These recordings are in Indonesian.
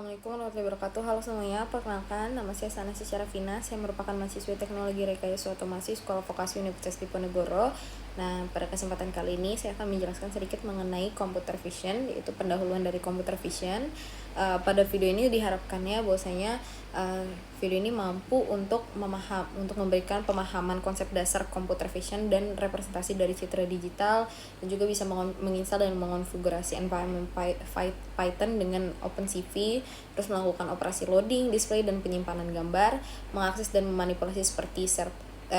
Assalamualaikum warahmatullahi wabarakatuh. Halo semuanya, perkenalkan nama saya Sanasi Syarafina. Saya merupakan mahasiswi Teknologi Rekayasa Otomasi Sekolah Vokasi Universitas Diponegoro. Nah, pada kesempatan kali ini saya akan menjelaskan sedikit mengenai computer vision, yaitu pendahuluan dari computer vision. Pada video ini diharapkannya bahwasanya video ini mampu untuk memberikan pemahaman konsep dasar computer vision dan representasi dari citra digital, dan juga bisa menginstal dan mengonfigurasi environment Python dengan OpenCV, terus melakukan operasi loading, display, dan penyimpanan gambar, mengakses dan memanipulasi seperti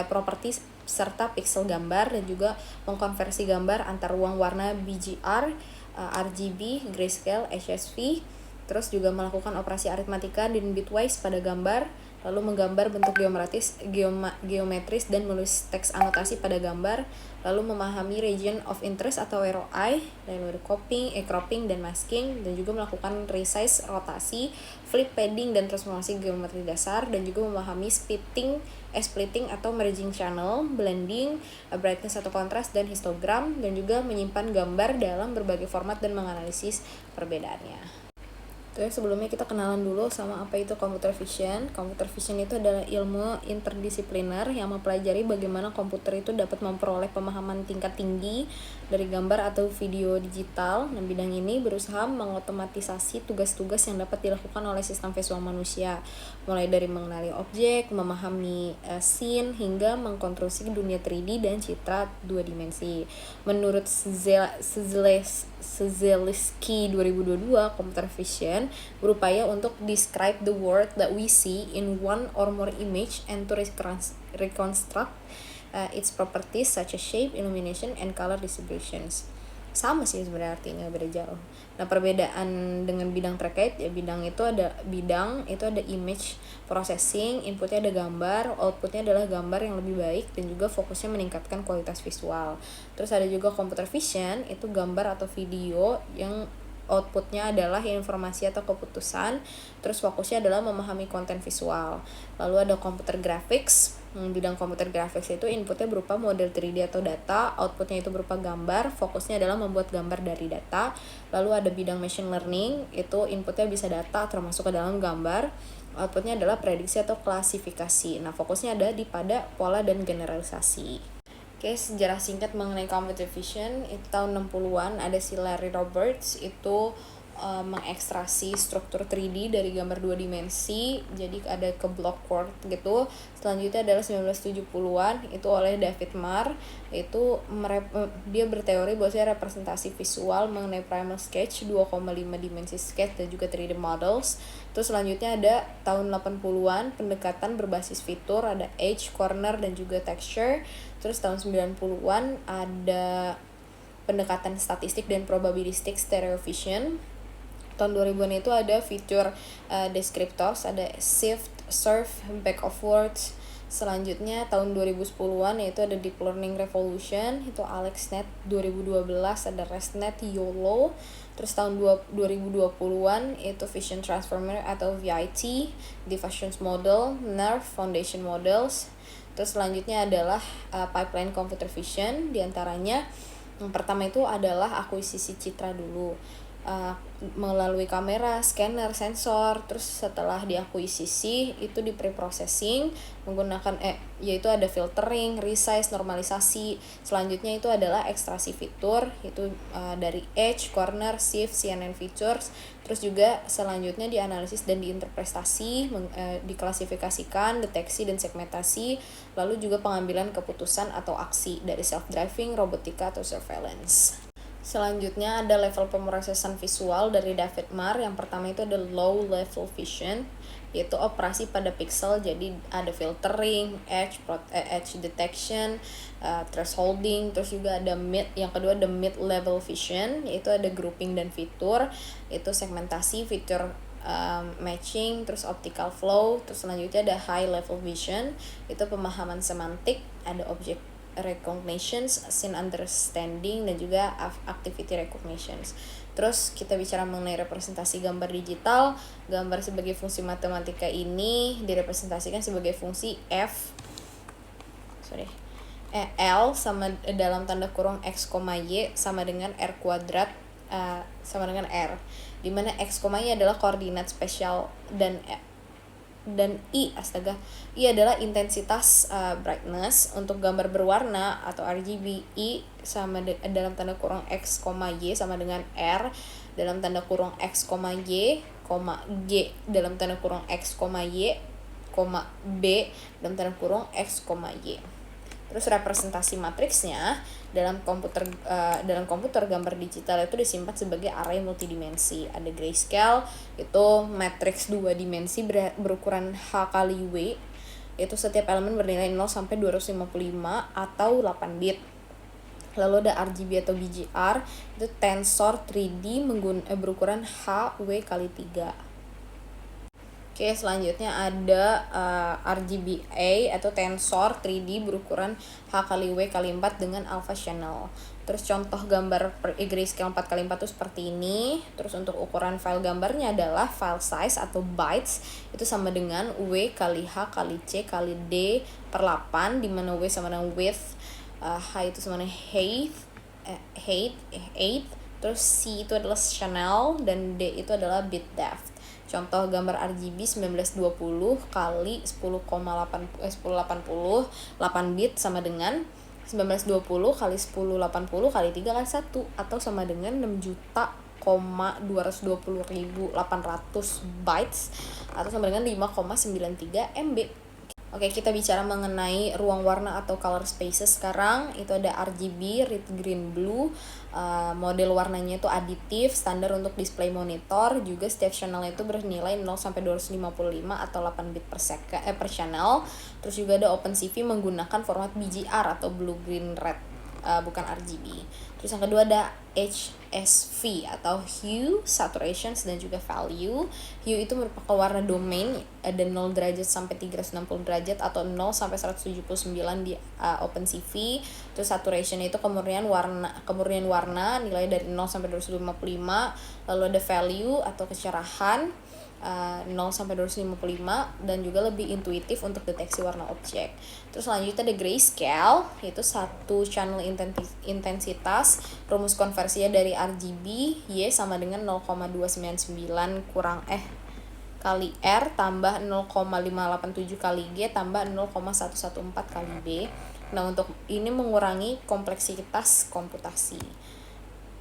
properti serta pixel gambar, dan juga mengkonversi gambar antar ruang warna BGR, RGB, grayscale, HSV, terus juga melakukan operasi aritmatika dan bitwise pada gambar, lalu menggambar bentuk geometris dan menulis teks anotasi pada gambar, lalu memahami region of interest atau ROI, lalu ada cropping dan masking, dan juga melakukan resize, rotasi, flip, padding, dan transformasi geometri dasar, dan juga memahami splitting atau merging channel, blending, brightness atau kontras, dan histogram, dan juga menyimpan gambar dalam berbagai format dan menganalisis perbedaannya. Terus sebelumnya kita kenalan dulu sama apa itu computer vision. Computer vision itu adalah ilmu interdisipliner yang mempelajari bagaimana komputer itu dapat memperoleh pemahaman tingkat tinggi dari gambar atau video digital. Nah, bidang ini berusaha mengotomatisasi tugas-tugas yang dapat dilakukan oleh sistem visual manusia, mulai dari mengenali objek, memahami scene, hingga mengkonstruksi dunia 3D dan citra 2 dimensi. Menurut Szeliski 2022, computer vision berupaya untuk describe the world that we see in one or more image and to reconstruct its properties such as shape, illumination, and color distributions. Sama sih sebenarnya, artinya beda jauh. Nah, perbedaan dengan bidang terkait ya, bidang itu ada image processing, inputnya ada gambar, outputnya adalah gambar yang lebih baik, dan juga fokusnya meningkatkan kualitas visual. Terus ada juga computer vision, itu gambar atau video yang outputnya adalah informasi atau keputusan, terus fokusnya adalah memahami konten visual. Lalu ada computer graphics. Bidang computer graphics itu inputnya berupa model 3D atau data, outputnya itu berupa gambar, fokusnya adalah membuat gambar dari data. Lalu ada bidang machine learning, itu inputnya bisa data termasuk ke dalam gambar, outputnya adalah prediksi atau klasifikasi. Nah, fokusnya ada pada pola dan generalisasi. Oke, sejarah singkat mengenai computer vision, itu tahun 60-an ada si Larry Roberts, itu mengekstraksi struktur 3D dari gambar 2 dimensi, jadi ada ke block world gitu. Selanjutnya adalah 1970-an, itu oleh David Marr, itu dia berteori bahwa representasi visual mengenai primal sketch, 2,5 dimensi sketch, dan juga 3D models. Terus selanjutnya ada tahun 80-an pendekatan berbasis fitur, ada edge, corner, dan juga texture. Terus tahun 90-an ada pendekatan statistik dan probabilistik stereo vision. Tahun 2000-an itu ada fitur descriptors, ada shift, surf, back of words. Selanjutnya tahun 2010-an yaitu ada deep learning revolution, itu AlexNet. 2012 ada ResNet, YOLO. Terus tahun 2020-an itu Vision Transformer atau VIT, Diffusion Model, Nerve, Foundation Models. Terus selanjutnya adalah pipeline computer vision, diantaranya yang pertama itu adalah akuisisi citra dulu, melalui kamera, scanner, sensor. Terus setelah diakuisisi itu di pre-processing menggunakan yaitu ada filtering, resize, normalisasi. Selanjutnya itu adalah ekstraksi fitur, itu dari edge, corner, shift, CNN features. Terus juga selanjutnya dianalisis dan diinterpretasi, diklasifikasikan, deteksi dan segmentasi, lalu juga pengambilan keputusan atau aksi dari self-driving, robotika atau surveillance. Selanjutnya ada level pemrosesan visual dari David Marr. Yang pertama itu ada low level vision, yaitu operasi pada pixel, jadi ada filtering, edge detection, thresholding. Terus juga ada yang kedua ada mid level vision, yaitu ada grouping dan fitur, itu segmentasi, fitur matching, terus optical flow. Terus selanjutnya ada high level vision, itu pemahaman semantik, ada object recognitions, scene understanding, dan juga activity recognitions. Terus kita bicara mengenai representasi gambar digital. Gambar sebagai fungsi matematika ini direpresentasikan sebagai fungsi L sama dalam tanda kurung X, Y sama dengan R kuadrat sama dengan R, dimana X, Y adalah koordinat spesial, dan I adalah intensitas brightness untuk gambar berwarna atau RGB. I dalam tanda kurung X, Y sama dengan R dalam tanda kurung X, Y, G dalam tanda kurung X, Y, B dalam tanda kurung X, Y. Terus representasi matriksnya dalam komputer gambar digital itu disimpan sebagai array multidimensi. Ada grayscale, itu matriks 2 dimensi berukuran H kali W. Itu setiap elemen bernilai 0 sampai 255 atau 8 bit. Lalu ada RGB atau BGR, itu tensor 3D berukuran H W kali 3. Oke, selanjutnya ada RGBA atau tensor 3D berukuran H kali W kali 4 dengan alpha channel. Terus contoh gambar grayscale 4x4 itu seperti ini. Terus untuk ukuran file gambarnya adalah file size atau bytes, itu sama dengan W kali H kali C kali D per 8, di mana W sama dengan width, H itu sama dengan height, terus C itu adalah channel, dan D itu adalah bit depth. Contoh gambar RGB 1920 kali 1080 8 bit sama dengan 1920 kali 1080 kali 3 kali 1, atau sama dengan 6.220.800 bytes, atau sama dengan 5,93 MB. Oke, kita bicara mengenai ruang warna atau color spaces sekarang. Itu ada RGB, red, green, blue. Model warnanya itu aditif, standar untuk display monitor. Juga setiap channel itu bernilai 0 sampai 255 atau 8 bit per channel. Terus juga ada OpenCV menggunakan format BGR atau blue, green, red, bukan RGB. Terus yang kedua ada HSV atau hue, saturation, dan juga value. Hue itu merupakan warna domain, ada 0 derajat sampai 360 derajat atau 0 sampai 179 di OpenCV. Terus saturation itu kemurnian warna nilai dari 0 sampai 255. Lalu ada value atau kecerahan, 0 sampai 255, dan juga lebih intuitif untuk deteksi warna objek. Terus selanjutnya ada grayscale, yaitu satu channel intensitas. Rumus konversinya dari RGB, Y sama dengan 0,299 kali R tambah 0,587 kali G tambah 0,114 kali B. Nah, untuk ini mengurangi kompleksitas komputasi.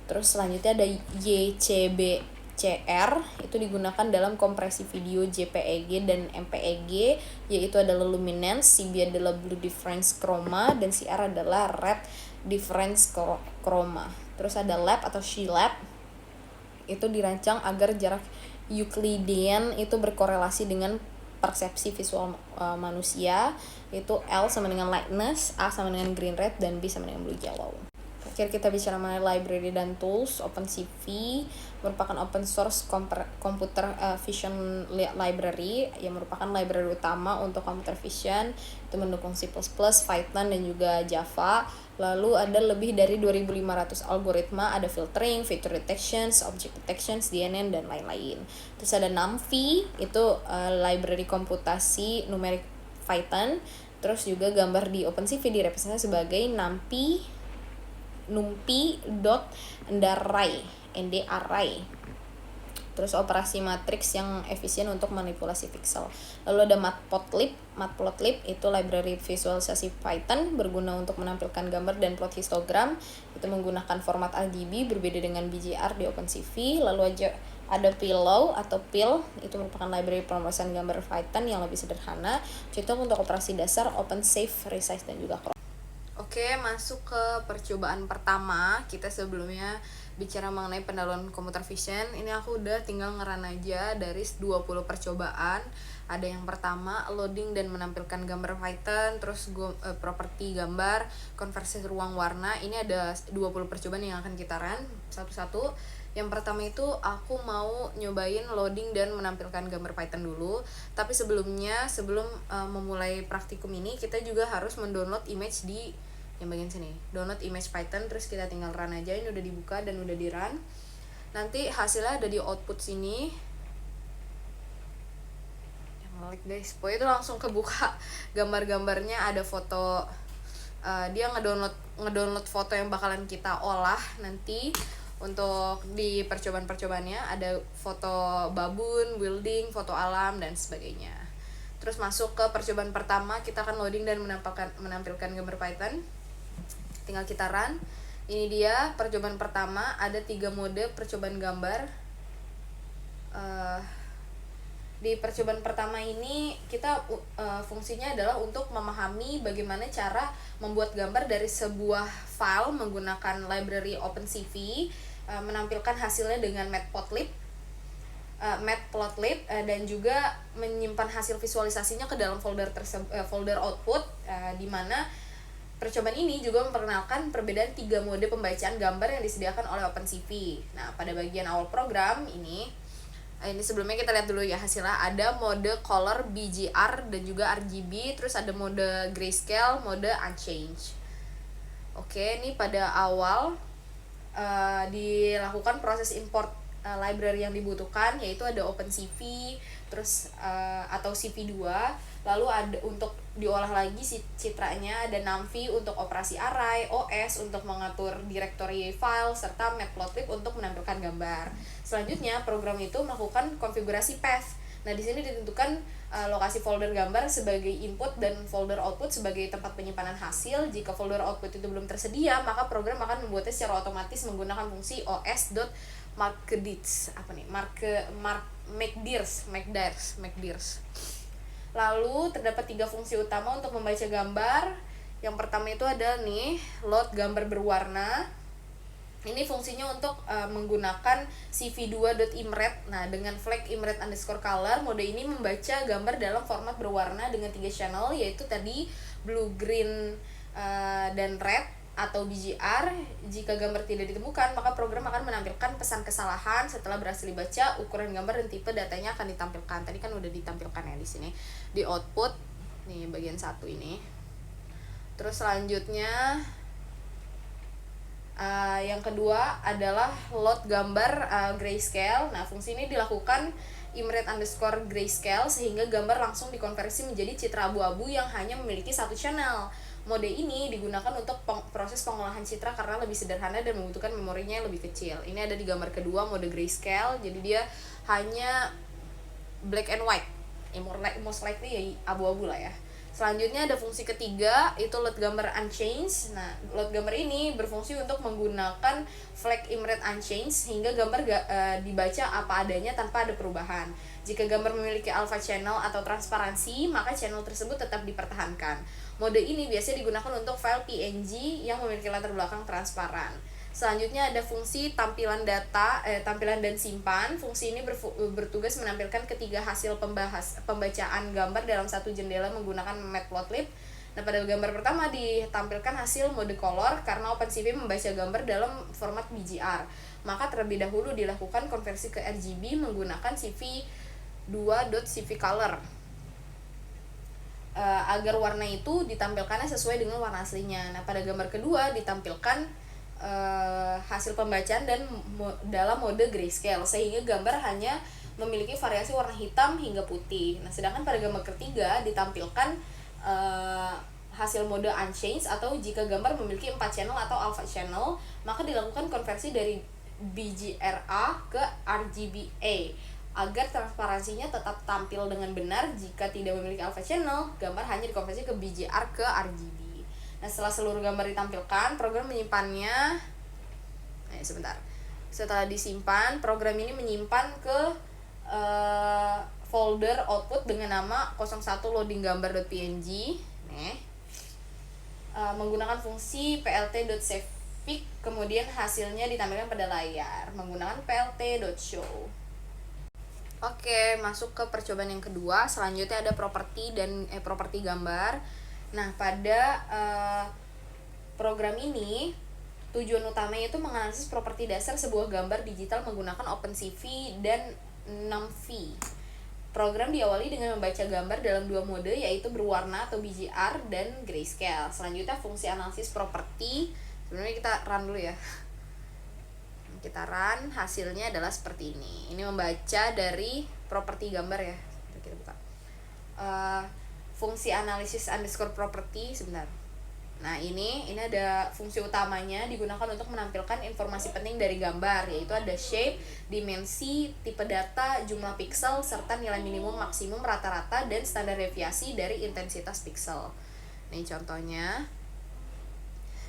Terus selanjutnya ada YCBCR, itu digunakan dalam kompresi video JPEG dan MPEG, yaitu adalah luminance, CB adalah blue difference chroma, dan CR adalah red difference chroma. Terus ada lab atau SHILAB, itu dirancang agar jarak Euclidean itu berkorelasi dengan persepsi visual manusia, yaitu L sama dengan lightness, A sama dengan green red, dan B sama dengan blue yellow. Terakhir kita bicara mengenai library dan tools. OpenCV merupakan open source computer vision library yang merupakan library utama untuk computer vision. Itu mendukung C++, Python, dan juga Java. Lalu ada lebih dari 2.500 algoritma, ada filtering, feature detections, object detections, DNN, dan lain-lain. Terus ada NumPy, itu library komputasi numerik Python. Terus juga gambar di OpenCV direpresentasi sebagai numpy.ndarray. Terus operasi matriks yang efisien untuk manipulasi pixel. Lalu ada Matplotlib itu library visualisasi Python berguna untuk menampilkan gambar dan plot histogram. Itu menggunakan format RGB, berbeda dengan BGR di OpenCV. Lalu ada Pillow atau Pill, itu merupakan library pemrosesan gambar Python yang lebih sederhana, cocok untuk operasi dasar, OpenSafe, Resize, dan juga Chrome. Oke, masuk ke percobaan pertama. Kita sebelumnya bicara mengenai pendahuluan computer vision. Ini aku udah tinggal ngeran aja dari 20 percobaan. Ada yang pertama, loading dan menampilkan gambar Python. Terus properti gambar, konversi ruang warna. Ini ada 20 percobaan yang akan kita run satu-satu. Yang pertama itu aku mau nyobain loading dan menampilkan gambar Python dulu. Tapi sebelum memulai praktikum ini, kita juga harus mendownload image di yang bagian sini, download image Python. Terus kita tinggal run aja. Ini udah dibuka dan udah di run. Nanti hasilnya ada di output sini. Yang like guys, pokoknya itu langsung kebuka gambar-gambarnya. Ada foto, dia ngedownload foto yang bakalan kita olah nanti. Untuk di percobaan-percobaannya ada foto babun, building, foto alam dan sebagainya. Terus masuk ke percobaan pertama, kita akan loading dan menampilkan gambar Python. Tinggal kita run. Ini dia percobaan pertama, ada 3 mode percobaan gambar. Di percobaan pertama ini kita fungsinya adalah untuk memahami bagaimana cara membuat gambar dari sebuah file menggunakan library OpenCV, menampilkan hasilnya dengan Matplotlib, dan juga menyimpan hasil visualisasinya ke dalam folder output, di mana percobaan ini juga memperkenalkan perbedaan 3 mode pembacaan gambar yang disediakan oleh OpenCV. Nah, pada bagian awal program ini sebelumnya kita lihat dulu ya hasilnya. Ada mode color BGR dan juga RGB, terus ada mode grayscale, mode unchanged. Oke, ini pada awal dilakukan proses import library yang dibutuhkan, yaitu ada OpenCV, terus atau CV2. Lalu ada untuk diolah lagi citranya, ada Numv untuk operasi array, OS untuk mengatur directory file, serta Matplotlib untuk menampilkan gambar. Selanjutnya program itu melakukan konfigurasi path. Nah, di sini ditentukan lokasi folder gambar sebagai input dan folder output sebagai tempat penyimpanan hasil. Jika folder output itu belum tersedia, maka program akan membuatnya secara otomatis menggunakan fungsi os.makedirs. Lalu terdapat 3 fungsi utama untuk membaca gambar. Yang pertama itu ada nih load gambar berwarna. Ini fungsinya untuk menggunakan cv2.imret. Nah, dengan flag imret_color, mode ini membaca gambar dalam format berwarna dengan 3 channel, yaitu tadi blue, green, dan red atau BGR. Jika gambar tidak ditemukan, maka program akan menampilkan pesan kesalahan. Setelah berhasil dibaca, ukuran gambar dan tipe datanya akan ditampilkan. Tadi kan udah ditampilkan ya di sini di output. Nih bagian 1 ini. Terus selanjutnya yang kedua adalah load gambar grayscale. Nah, fungsi ini dilakukan imret_grayscale sehingga gambar langsung dikonversi menjadi citra abu-abu yang hanya memiliki 1 channel. Mode ini digunakan untuk proses pengolahan citra karena lebih sederhana dan membutuhkan memorinya yang lebih kecil. Ini ada di gambar kedua, mode grayscale. Jadi dia hanya black and white. Most likely ya abu-abu lah ya. Selanjutnya ada fungsi ketiga, itu load gambar unchanged. Nah, load gambar ini berfungsi untuk menggunakan flag imret unchanged sehingga gambar dibaca apa adanya tanpa ada perubahan. Jika gambar memiliki alpha channel atau transparansi, maka channel tersebut tetap dipertahankan. Mode ini biasanya digunakan untuk file PNG yang memiliki latar belakang transparan. Selanjutnya ada fungsi tampilan dan simpan. Fungsi ini bertugas menampilkan ketiga hasil pembacaan gambar dalam satu jendela menggunakan Matplotlib. Nah, pada gambar pertama ditampilkan hasil mode color karena OpenCV membaca gambar dalam format BGR. Maka terlebih dahulu dilakukan konversi ke RGB menggunakan cv2.cvcolor. Agar warna itu ditampilkannya sesuai dengan warna aslinya. Nah, pada gambar kedua ditampilkan hasil pembacaan dan dalam mode grayscale sehingga gambar hanya memiliki variasi warna hitam hingga putih. Nah, sedangkan pada gambar ketiga ditampilkan hasil mode unchanged atau jika gambar memiliki 4 channel atau alpha channel, maka dilakukan konversi dari BGRA ke RGBA agar transparansinya tetap tampil dengan benar. Jika tidak memiliki alpha channel, gambar hanya dikonversi ke BGR ke RGB. Nah, setelah seluruh gambar ditampilkan, program menyimpannya. Setelah disimpan, program ini menyimpan ke folder output dengan nama 01 loading gambar.png. Menggunakan fungsi plt.savepic, kemudian hasilnya ditampilkan pada layar menggunakan plt.show. Oke, masuk ke percobaan yang kedua. Selanjutnya ada properti gambar. Nah, pada program ini tujuan utamanya itu menganalisis properti dasar sebuah gambar digital menggunakan OpenCV dan Numv. Program diawali dengan membaca gambar dalam 2 mode, yaitu berwarna atau BGR dan grayscale. Selanjutnya fungsi analisis properti. Sebenarnya kita run dulu ya. Kita run, hasilnya adalah seperti ini. Ini membaca dari properti gambar ya. Kita buka. Fungsi analisis_property sebentar. Nah, ini ada fungsi utamanya, digunakan untuk menampilkan informasi penting dari gambar, yaitu ada shape, dimensi, tipe data, jumlah piksel, serta nilai minimum, maksimum, rata-rata, dan standar deviasi dari intensitas piksel. Nih contohnya.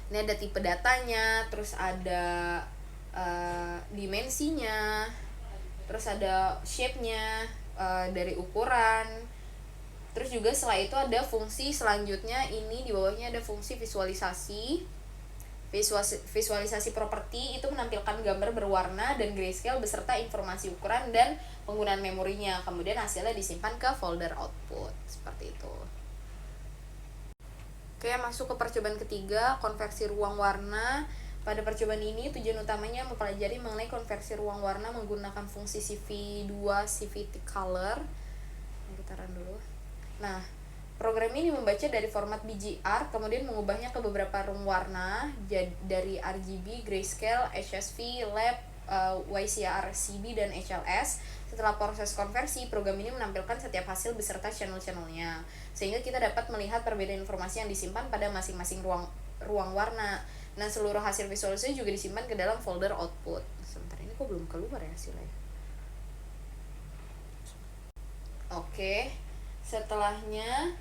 Ini ada tipe datanya, terus ada dimensinya, terus ada shape-nya, dari ukuran. Terus juga setelah itu ada fungsi selanjutnya, ini di bawahnya ada fungsi visualisasi. Visualisasi properti itu menampilkan gambar berwarna dan grayscale beserta informasi ukuran dan penggunaan memorinya. Kemudian hasilnya disimpan ke folder output, seperti itu. Oke, masuk ke percobaan ketiga, konversi ruang warna. Pada percobaan ini tujuan utamanya mempelajari mengenai konversi ruang warna menggunakan fungsi CV2 CVT color. Kita run dulu. Nah, program ini membaca dari format BGR, kemudian mengubahnya ke beberapa ruang warna dari RGB, grayscale, HSV, lab, YCR, CB, dan HLS. Setelah proses konversi, program ini menampilkan setiap hasil beserta channel-channelnya, sehingga kita dapat melihat perbedaan informasi yang disimpan pada masing-masing ruang warna. Nah, seluruh hasil visualisasi juga disimpan ke dalam folder output. Sebentar, ini kok belum keluar ya hasilnya? Oke, setelahnya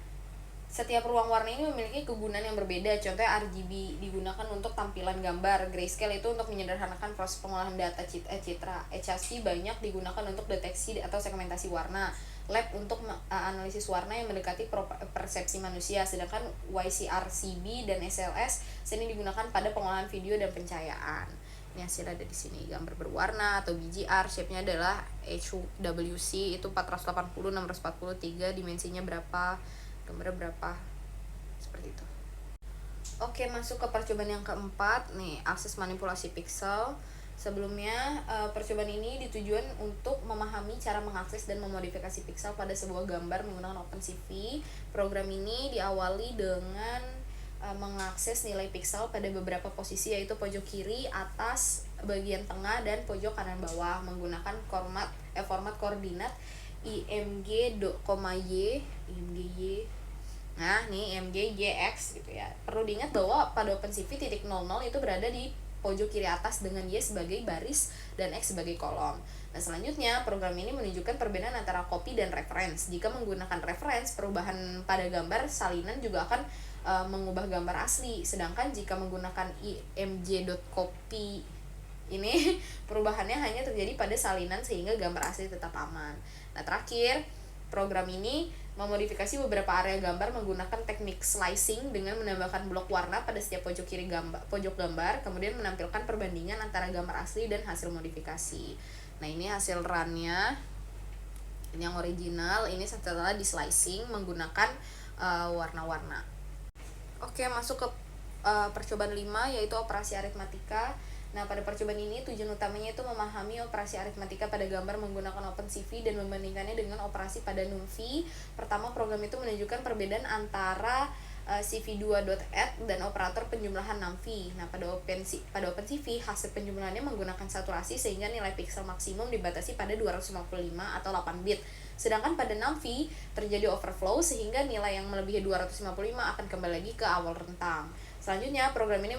setiap ruang warna ini memiliki kegunaan yang berbeda. Contohnya RGB digunakan untuk tampilan gambar, grayscale itu untuk menyederhanakan proses pengolahan data citra, HSV banyak digunakan untuk deteksi atau segmentasi warna, lab untuk analisis warna yang mendekati persepsi manusia, sedangkan YCRCB dan SLS sini digunakan pada pengolahan video dan pencahayaan. Ini hasil ada di sini, gambar berwarna atau BGR, shape-nya adalah HWC itu 480 643, dimensinya berapa, gambarnya berapa, seperti itu. Oke, masuk ke percobaan yang keempat nih, akses manipulasi piksel. Sebelumnya percobaan ini ditujuan untuk memahami cara mengakses dan memodifikasi piksel pada sebuah gambar menggunakan OpenCV. Program ini diawali dengan mengakses nilai piksel pada beberapa posisi, yaitu pojok kiri, atas, bagian tengah, dan pojok kanan bawah menggunakan format koordinat img.y. Nah, nih img.yx gitu ya. Perlu diingat bahwa pada OpenCV titik 00 itu berada di pojok kiri atas dengan Y sebagai baris dan X sebagai kolom. Nah, selanjutnya program ini menunjukkan perbedaan antara copy dan reference. Jika menggunakan reference, perubahan pada gambar salinan juga akan mengubah gambar asli. Sedangkan jika menggunakan img.copy ini perubahannya hanya terjadi pada salinan sehingga gambar asli tetap aman. Nah, terakhir, program ini memodifikasi beberapa area gambar menggunakan teknik slicing dengan menambahkan blok warna pada setiap pojok gambar, kemudian menampilkan perbandingan antara gambar asli dan hasil modifikasi. Nah, ini hasil runnya, ini yang original, ini setelah di slicing menggunakan warna-warna. Oke, masuk ke percobaan 5, yaitu operasi aritmatika. Nah, pada percobaan ini tujuan utamanya itu memahami operasi aritmatika pada gambar menggunakan OpenCV dan membandingkannya dengan operasi pada NumV. Pertama, program itu menunjukkan perbedaan antara CV2.add dan operator penjumlahan NumV. Nah, pada OpenCV hasil penjumlahannya menggunakan saturasi sehingga nilai piksel maksimum dibatasi pada 255 atau 8 bit. Sedangkan pada NumV terjadi overflow sehingga nilai yang melebihi 255 akan kembali lagi ke awal rentang. Selanjutnya, program ini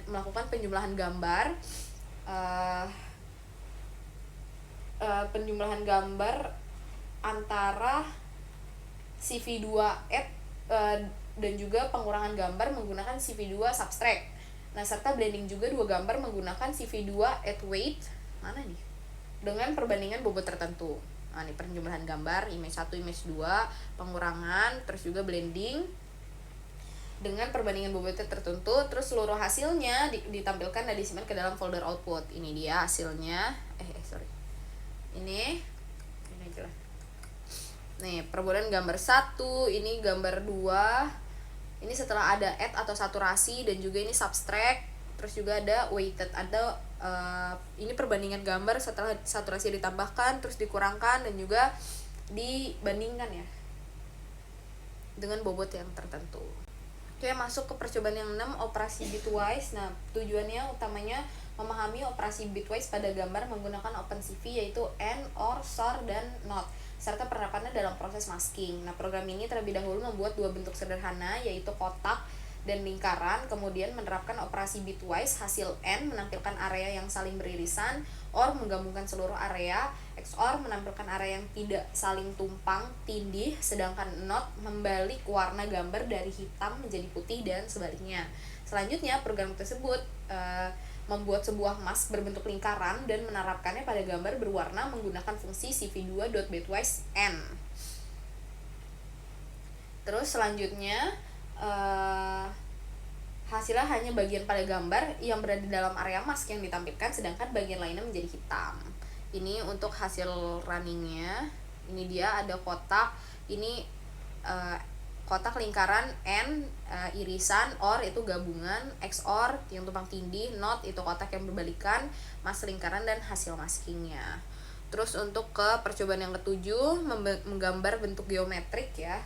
melakukan penjumlahan gambar antara CV2add dan juga pengurangan gambar menggunakan CV2 subtract. Nah, serta blending juga dua gambar menggunakan CV2 add weight, mana nih, dengan perbandingan bobot tertentu. Nah, ini penjumlahan gambar image 1, image 2, pengurangan, terus juga blending dengan perbandingan bobotnya tertentu. Terus seluruh hasilnya ditampilkan dan disimpan ke dalam folder output. Ini dia hasilnya. Ini aja lah. Nih, perbedaan gambar 1, ini gambar 2. Ini setelah ada add atau saturasi, dan juga ini subtract. Terus juga ada weighted, ada ini perbandingan gambar setelah saturasi ditambahkan, terus dikurangkan, dan juga dibandingkan ya dengan bobot yang tertentu. Oke, masuk ke percobaan yang 6, operasi bitwise. Nah, tujuannya utamanya memahami operasi bitwise pada gambar menggunakan OpenCV, yaitu AND, OR, SOR, dan NOT, serta penerapannya dalam proses masking. Nah, program ini terlebih dahulu membuat dua bentuk sederhana, yaitu kotak dan lingkaran, kemudian menerapkan operasi bitwise hasil N menampilkan area yang saling beririsan, OR menggabungkan seluruh area, XOR menampilkan area yang tidak saling tumpang tindih, sedangkan NOT membalik warna gambar dari hitam menjadi putih dan sebaliknya. Selanjutnya program tersebut membuat sebuah mask berbentuk lingkaran dan menerapkannya pada gambar berwarna menggunakan fungsi cv2.bitwise N. Terus selanjutnya hasilnya hanya bagian pada gambar yang berada dalam area mask yang ditampilkan, sedangkan bagian lainnya menjadi hitam. Ini untuk hasil runningnya. Ini dia ada kotak, ini kotak lingkaran, N irisan, OR itu gabungan, XOR yang tumpang tindih, NOT itu kotak yang berbalikan, mask lingkaran dan hasil maskingnya. Terus untuk ke percobaan yang ketujuh, menggambar bentuk geometrik ya.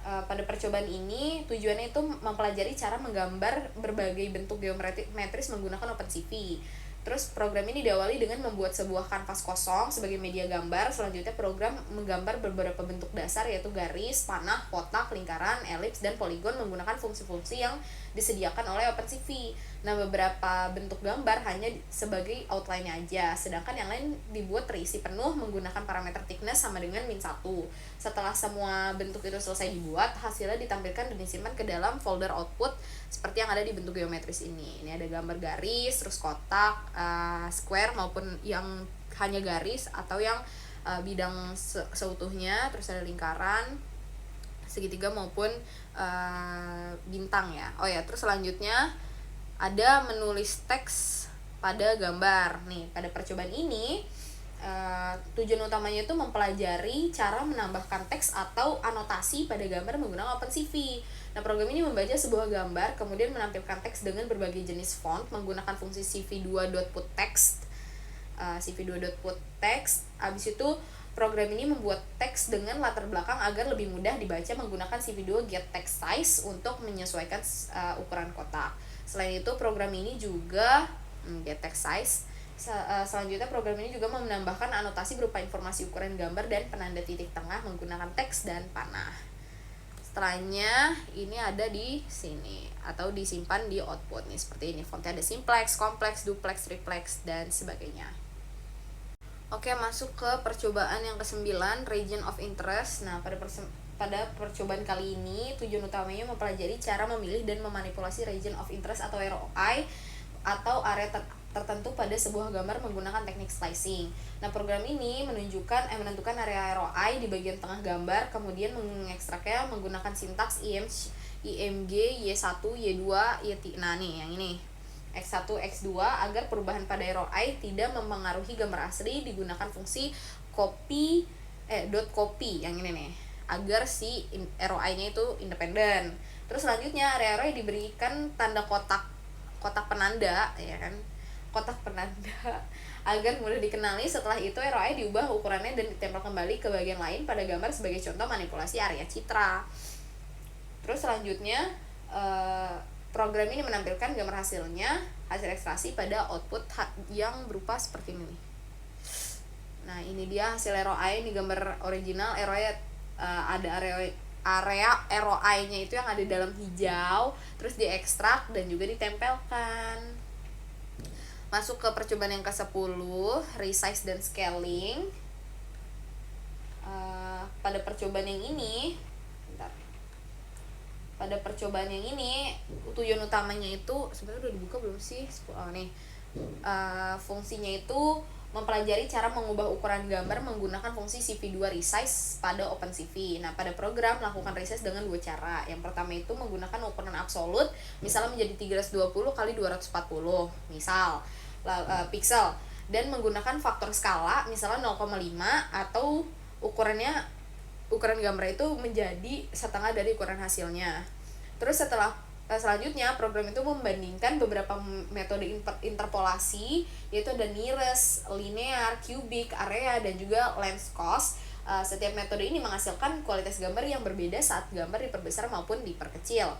Pada percobaan ini tujuannya itu mempelajari cara menggambar berbagai bentuk geometris menggunakan OpenCV. Terus program ini diawali dengan membuat sebuah kanvas kosong sebagai media gambar. Selanjutnya program menggambar beberapa bentuk dasar yaitu garis, panah, kotak, lingkaran, elips, dan poligon menggunakan fungsi-fungsi yang disediakan oleh OpenCV. Nah, beberapa bentuk gambar hanya sebagai outline aja, sedangkan yang lain dibuat terisi penuh menggunakan parameter thickness sama dengan -1. Setelah semua bentuk itu selesai dibuat, hasilnya ditampilkan dan disimpan ke dalam folder output seperti yang ada di bentuk geometris ini. Ini ada gambar garis, terus kotak, square maupun yang hanya garis atau yang bidang seutuhnya, terus ada lingkaran, segitiga maupun bintang ya. Oh ya, terus selanjutnya ada menulis teks pada gambar. Nih, pada percobaan ini tujuan utamanya itu mempelajari cara menambahkan teks atau anotasi pada gambar menggunakan OpenCV. Nah, program ini membaca sebuah gambar, kemudian menampilkan teks dengan berbagai jenis font menggunakan fungsi cv2.putText. cv2.putText. Habis itu program ini membuat teks dengan latar belakang agar lebih mudah dibaca menggunakan cv2.getTextSize untuk menyesuaikan ukuran kotak. Selain itu, program ini juga getTextSize. Selanjutnya program ini juga menambahkan anotasi berupa informasi ukuran gambar dan penanda titik tengah menggunakan teks dan panah. Setelahnya ini ada di sini atau disimpan di output nih seperti ini. Fontnya ada simplex, complex, duplex, triplex dan sebagainya. Oke, masuk ke percobaan yang ke-9, region of interest. Nah, pada percobaan kali ini tujuan utamanya mempelajari cara memilih dan memanipulasi region of interest atau ROI atau area tertentu pada sebuah gambar menggunakan teknik slicing. Nah, program ini menentukan area ROI di bagian tengah gambar, kemudian mengekstraknya menggunakan sintaks IMG, Y1, Y2, Y3. Nah, nih yang ini X1, X2 agar perubahan pada ROI tidak mempengaruhi gambar asli, digunakan fungsi copy yang ini nih agar si ROI-nya itu independen. Terus selanjutnya area ROI diberikan tanda kotak penanda ya kan, kotak penanda agar mudah dikenali. Setelah itu ROI diubah ukurannya dan ditempel kembali ke bagian lain pada gambar sebagai contoh manipulasi area citra. Terus selanjutnya program ini menampilkan gambar hasil ekstraksi pada output yang berupa seperti ini. Nah, ini dia hasil ROI di gambar original. ROI ada area ROI-nya itu yang ada dalam hijau, terus diekstrak dan juga ditempelkan. Masuk ke percobaan yang ke-10, resize dan scaling. Pada percobaan yang ini tujuan utamanya itu sebenarnya udah dibuka belum sih? Fungsinya itu mempelajari cara mengubah ukuran gambar menggunakan fungsi cv2 resize pada OpenCV. Nah, pada program lakukan resize dengan dua cara. Yang pertama itu menggunakan ukuran absolut, misalnya menjadi 320 x 240 misal pixel, dan menggunakan faktor skala misalnya 0,5 atau ukuran gambar itu menjadi setengah dari ukuran hasilnya. Terus selanjutnya program itu membandingkan beberapa metode interpolasi, yaitu ada nearest, linear, cubic, area, dan juga lens cost. Setiap metode ini menghasilkan kualitas gambar yang berbeda saat gambar diperbesar maupun diperkecil.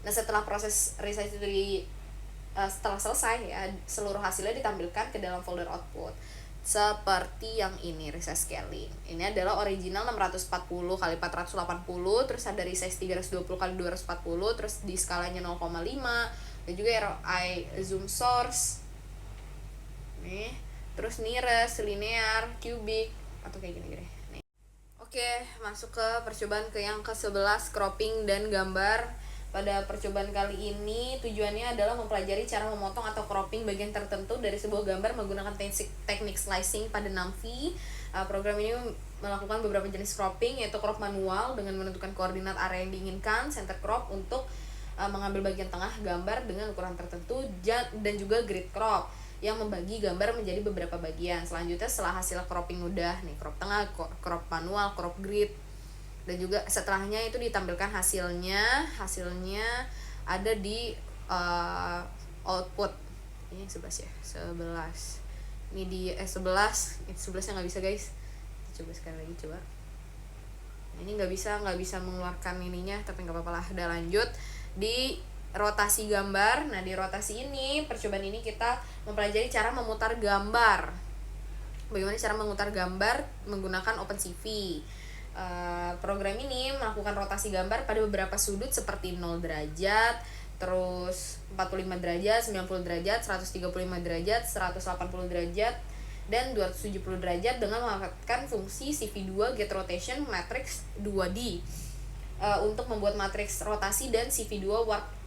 Nah, setelah proses resize itu setelah selesai ya, seluruh hasilnya ditampilkan ke dalam folder output. seperti yang ini resize scaling. Ini adalah original 640 kali 480, terus ada resize 320 kali 240, terus di skalanya 0,5, dan juga ROI zoom source nih, terus nearest, linear, cubic, atau kayak gini-gini nih. Oke, masuk ke percobaan ke yang ke-11, cropping dan gambar. Pada percobaan kali ini tujuannya adalah mempelajari cara memotong atau cropping bagian tertentu dari sebuah gambar menggunakan teknik slicing pada Numvy. Program ini melakukan beberapa jenis cropping, yaitu crop manual dengan menentukan koordinat area yang diinginkan, center crop untuk mengambil bagian tengah gambar dengan ukuran tertentu, dan juga grid crop yang membagi gambar menjadi beberapa bagian. Selanjutnya setelah hasil cropping udah nih, crop tengah, crop manual, crop grid, dan juga setelahnya itu ditampilkan hasilnya ada di output. Ini 11 ya, 11 ini di 11 itu 11 nya nggak bisa guys, coba sekali lagi coba. Ini nggak bisa mengeluarkan ininya, tapi nggak apa-apa lah. Udah lanjut di rotasi gambar. Nah di rotasi ini, percobaan ini kita mempelajari cara memutar gambar. Bagaimana cara memutar gambar menggunakan OpenCV. Program ini melakukan rotasi gambar pada beberapa sudut seperti 0 derajat, terus 45 derajat, 90 derajat, 135 derajat, 180 derajat, dan 270 derajat dengan memanfaatkan fungsi CV2 Get Rotation Matrix 2D untuk membuat matriks rotasi dan CV2 Warp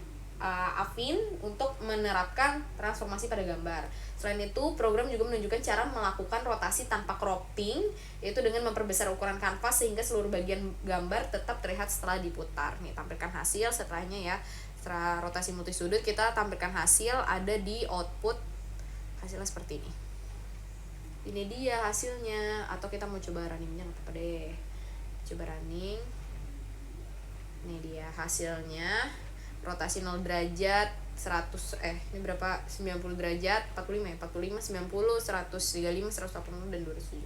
Affine untuk menerapkan transformasi pada gambar. Selain itu, program juga menunjukkan cara melakukan rotasi tanpa cropping, yaitu dengan memperbesar ukuran kanvas sehingga seluruh bagian gambar tetap terlihat setelah diputar. Nih, tampilkan hasil setelahnya ya. Setelah rotasi multisudut, kita tampilkan hasil ada di output. Hasilnya seperti ini. Ini dia hasilnya. Atau kita mau coba runningnya, nggak apa-apa deh. Coba running. Ini dia hasilnya. Rotasi 0 derajat, 100 ini berapa? 90 derajat, 45 ya, 45, 90, 135, 180 dan 270.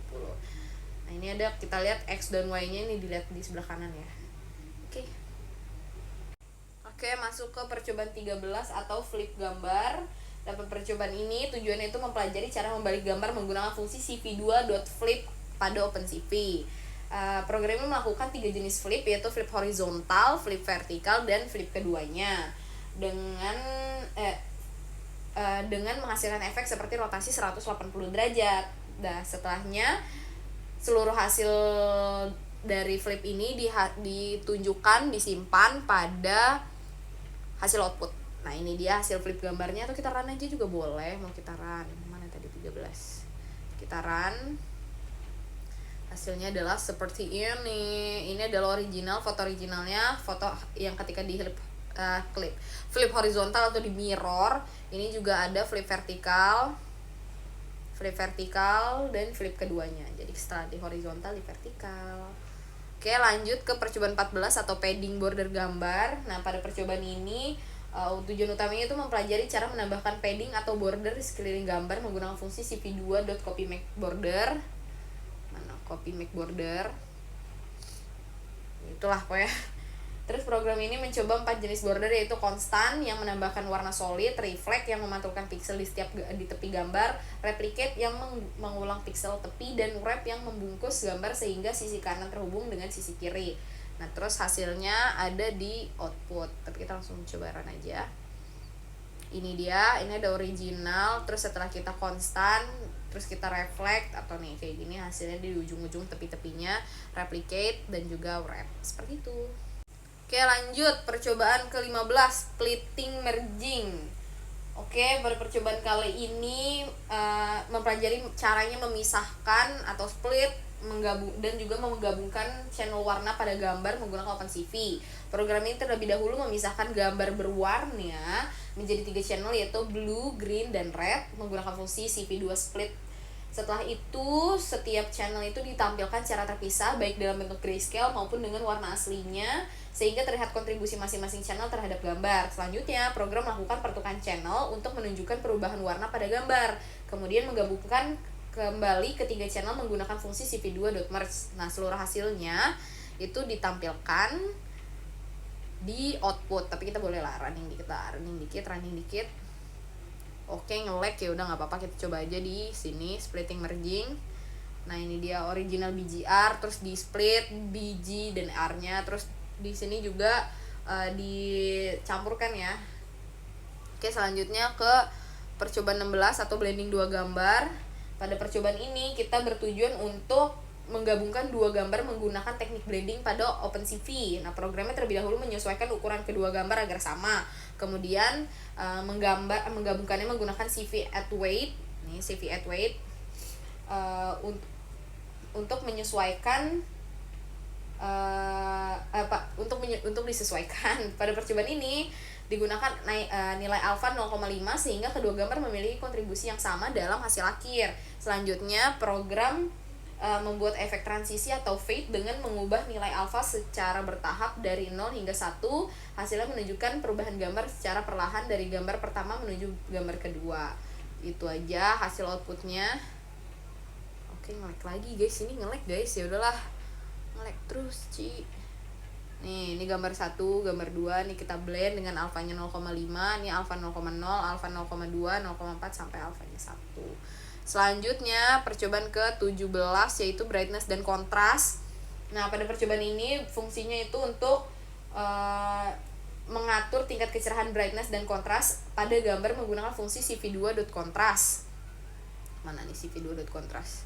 Nah, ini ada, kita lihat X dan Y-nya ini dilihat di sebelah kanan ya. Oke, masuk ke percobaan 13 atau flip gambar. Dalam percobaan ini tujuannya itu mempelajari cara membalik gambar menggunakan fungsi cv2.flip pada OpenCV. Program ini melakukan 3 jenis flip, yaitu flip horizontal, flip vertikal, dan flip keduanya dengan menghasilkan efek seperti rotasi 180 derajat. Nah, setelahnya seluruh hasil dari flip ini ditunjukkan, disimpan pada hasil output. Nah, ini dia hasil flip gambarnya, atau kita run aja juga boleh. Mau kita run mana tadi 13, kita run. Hasilnya adalah seperti ini. Ini adalah original, foto originalnya, foto yang ketika di flip horizontal atau di mirror. Ini juga ada flip vertikal, dan flip keduanya. Jadi setelah di horizontal, di vertikal. Oke, lanjut ke percobaan 14 atau padding border gambar. Nah, pada percobaan ini tujuan utamanya itu mempelajari cara menambahkan padding atau border di sekeliling gambar menggunakan fungsi cv2.copyMakeBorder. Copy make border, itulah pokoknya. Terus program ini mencoba 4 jenis border, yaitu konstan yang menambahkan warna solid, reflect yang memantulkan pixel di tepi gambar, replicate yang mengulang pixel tepi, dan wrap yang membungkus gambar sehingga sisi kanan terhubung dengan sisi kiri. Nah, terus hasilnya ada di output, tapi kita langsung coba run aja. Ini dia, ini ada original, terus setelah kita konstan, terus kita reflect atau nih kayak gini hasilnya di ujung-ujung tepi-tepinya, replicate dan juga wrap seperti itu. Oke, lanjut percobaan ke-15, splitting merging. Oke, pada percobaan kali ini mempelajari caranya memisahkan atau split, dan juga menggabungkan channel warna pada gambar menggunakan OpenCV. Program ini terlebih dahulu memisahkan gambar berwarna menjadi 3 channel, yaitu blue, green, dan red menggunakan fungsi CV2 split. Setelah itu, setiap channel itu ditampilkan secara terpisah baik dalam bentuk grayscale maupun dengan warna aslinya sehingga terlihat kontribusi masing-masing channel terhadap gambar. Selanjutnya, program melakukan pertukaran channel untuk menunjukkan perubahan warna pada gambar. Kemudian menggabungkan kembali ketiga channel menggunakan fungsi cv2.merge. Nah, seluruh hasilnya itu ditampilkan di output, tapi kita boleh lah running dikit. Oke, nge-lag ya udah nggak apa-apa, kita coba aja di sini splitting merging. Nah ini dia original BGR, terus di split BG dan R-nya, terus di sini juga dicampurkan ya. Oke, selanjutnya ke percobaan 16 atau blending dua gambar. Pada percobaan ini kita bertujuan untuk menggabungkan dua gambar menggunakan teknik blending pada OpenCV. Nah, programnya terlebih dahulu menyesuaikan ukuran kedua gambar agar sama. Kemudian menggabungkannya menggunakan CV add weight. Nih, CV add weight untuk menyesuaikan untuk disesuaikan. Pada percobaan ini digunakan nilai alfa 0,5 sehingga kedua gambar memiliki kontribusi yang sama dalam hasil akhir. Selanjutnya program membuat efek transisi atau fade dengan mengubah nilai alfa secara bertahap dari 0 hingga 1. Hasilnya menunjukkan perubahan gambar secara perlahan dari gambar pertama menuju gambar kedua. Itu aja hasil outputnya. Oke, nge-lag lagi guys, ini nge-lag guys, ya udahlah, nge-lag terus Ci. Nih, ini gambar 1, gambar 2, nih kita blend dengan alfanya 0,5, ini alfa 0,0, alfa 0,2, 0,4 sampai alfanya 1. Selanjutnya percobaan ke-17 yaitu brightness dan kontras. Nah, pada percobaan ini fungsinya itu untuk mengatur tingkat kecerahan brightness dan kontras pada gambar menggunakan fungsi cv2.contrast. Mana nih cv2.contrast?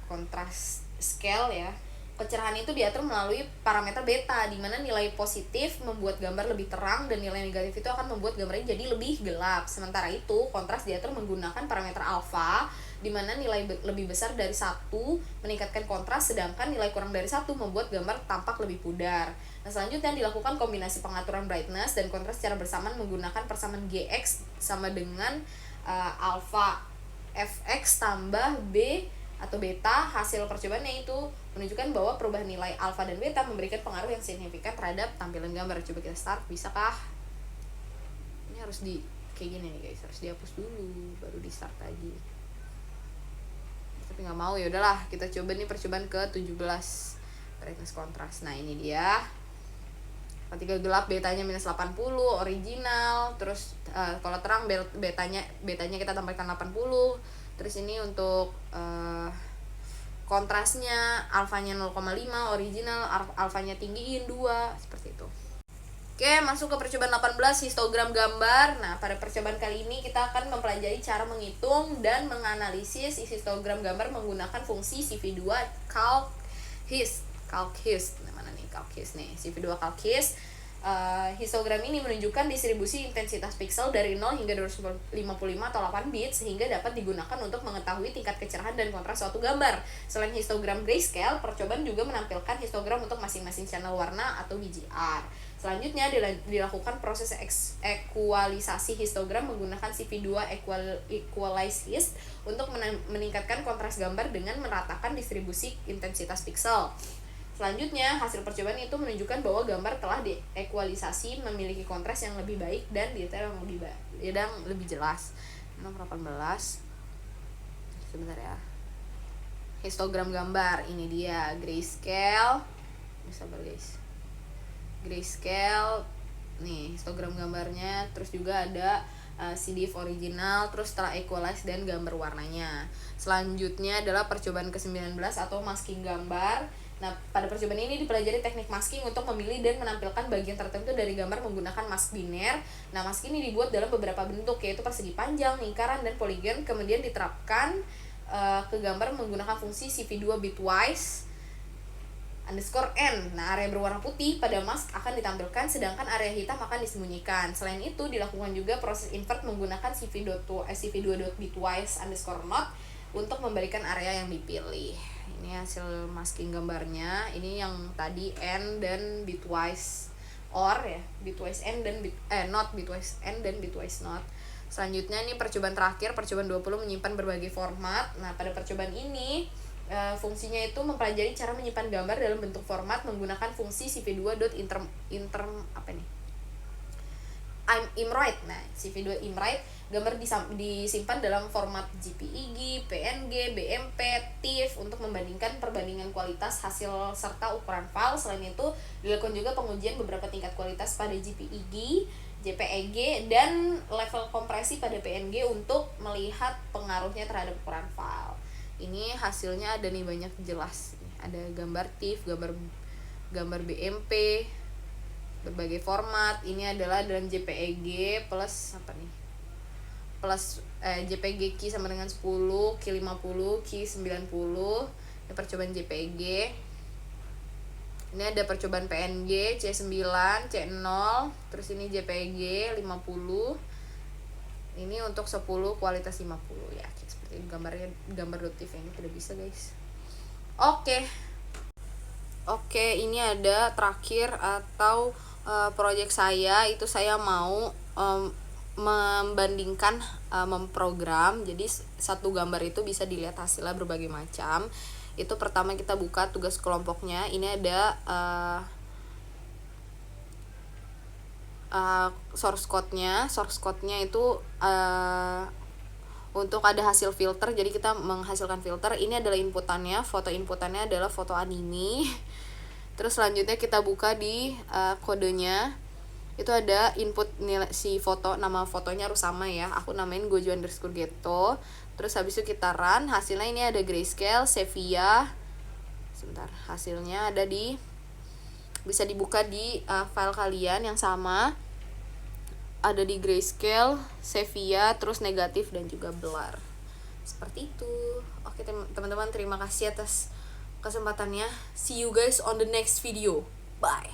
Kontras scale ya. Kecerahan itu diatur melalui parameter beta, di mana nilai positif membuat gambar lebih terang dan nilai negatif itu akan membuat gambarnya jadi lebih gelap. Sementara itu, kontras diatur menggunakan parameter alfa, di mana nilai lebih besar dari 1 meningkatkan kontras, sedangkan nilai kurang dari 1 membuat gambar tampak lebih pudar. Nah, selanjutnya dilakukan kombinasi pengaturan brightness dan kontras secara bersamaan menggunakan persamaan GX sama dengan alfa fx tambah B atau beta. Hasil percobaannya itu menunjukkan bahwa perubahan nilai alfa dan beta memberikan pengaruh yang signifikan terhadap tampilan gambar. Coba kita start, bisakah? Ini harus kayak gini nih guys, harus dihapus dulu baru di start lagi. Tapi nggak mau, ya udahlah, kita coba nih percobaan ke-17 brightness kontras. Nah, ini dia. Ketika gelap betanya minus 80 original, terus kalau terang betanya kita tambahkan 80. Terus ini untuk kontrasnya alfanya 0,5 original, alfanya tinggiin 2, seperti itu. Oke, masuk ke percobaan 18 histogram gambar. Nah, pada percobaan kali ini kita akan mempelajari cara menghitung dan menganalisis histogram gambar menggunakan fungsi CV2 calc-hist. Nah, mana nih calc-hist nih? CV2 calc-hist. Histogram ini menunjukkan distribusi intensitas pixel dari 0 hingga 255 atau 8 bit sehingga dapat digunakan untuk mengetahui tingkat kecerahan dan kontras suatu gambar. Selain histogram grayscale, percobaan juga menampilkan histogram untuk masing-masing channel warna atau BGR. Selanjutnya dilakukan proses ekualisasi histogram menggunakan CV2 equalize hist untuk meningkatkan kontras gambar dengan meratakan distribusi intensitas pixel. Selanjutnya, hasil percobaan itu menunjukkan bahwa gambar telah diekualisasi memiliki kontras yang lebih baik dan detail yang lebih jelas. Nomor 18. Sebentar ya. Histogram gambar, ini dia grayscale. Sabar guys. Grayscale. Nih, histogram gambarnya, terus juga ada CDF original, terus setelah equalize dan gambar warnanya. Selanjutnya adalah percobaan ke-19 atau masking gambar. Nah, pada percobaan ini dipelajari teknik masking untuk memilih dan menampilkan bagian tertentu dari gambar menggunakan mask biner. Nah, mask ini dibuat dalam beberapa bentuk, yaitu persegi panjang, lingkaran, dan poligon, kemudian diterapkan ke gambar menggunakan fungsi CV2 bitwise underscore n. Nah, area berwarna putih pada mask akan ditampilkan, sedangkan area hitam akan disembunyikan. Selain itu, dilakukan juga proses invert menggunakan CV2.bitwise underscore not untuk memberikan area yang dipilih. Ini hasil masking gambarnya. Ini yang tadi n dan bitwise or ya, bitwise n dan not bitwise n dan bitwise not. Selanjutnya ini percobaan terakhir, percobaan 20 menyimpan berbagai format. Nah, pada percobaan ini fungsinya itu mempelajari cara menyimpan gambar dalam bentuk format menggunakan fungsi cv2.interm Imrite. Nah, si video Imrite gambar disimpan dalam format JPEG, PNG, BMP, TIFF untuk membandingkan perbandingan kualitas hasil serta ukuran file. Selain itu, dilakukan juga pengujian beberapa tingkat kualitas pada JPEG, JPEG, dan level kompresi pada PNG untuk melihat pengaruhnya terhadap ukuran file. Ini hasilnya ada nih, banyak jelas. Ada gambar TIFF, gambar BMP, berbagai format. Ini adalah dalam JPEG plus apa nih? Plus JPG key sama dengan 10, key 50, key 90. Ini percobaan JPG. Ini ada percobaan PNG C9, C0, terus ini JPG 50. Ini untuk 10 kualitas 50 ya. Seperti gambar .tif ini tidak bisa, guys. Oke, ini ada terakhir atau proyek saya itu saya mau membandingkan memprogram. Jadi satu gambar itu bisa dilihat hasilnya berbagai macam. Itu pertama kita buka tugas kelompoknya. Ini ada source code-nya itu untuk ada hasil filter. Jadi kita menghasilkan filter. Ini adalah inputannya. Foto inputannya adalah foto anime. Terus selanjutnya kita buka di kodenya. Itu ada input nilai si foto, nama fotonya harus sama ya. Aku namain gojo_geto. Terus habis itu kita run. Hasilnya ini ada grayscale, sepia. Sebentar, hasilnya ada bisa dibuka di file kalian yang sama. Ada di grayscale, sepia, terus negatif dan juga blur. Seperti itu. Oke teman-teman, terima kasih atas kesempatannya. See you guys on the next video. Bye.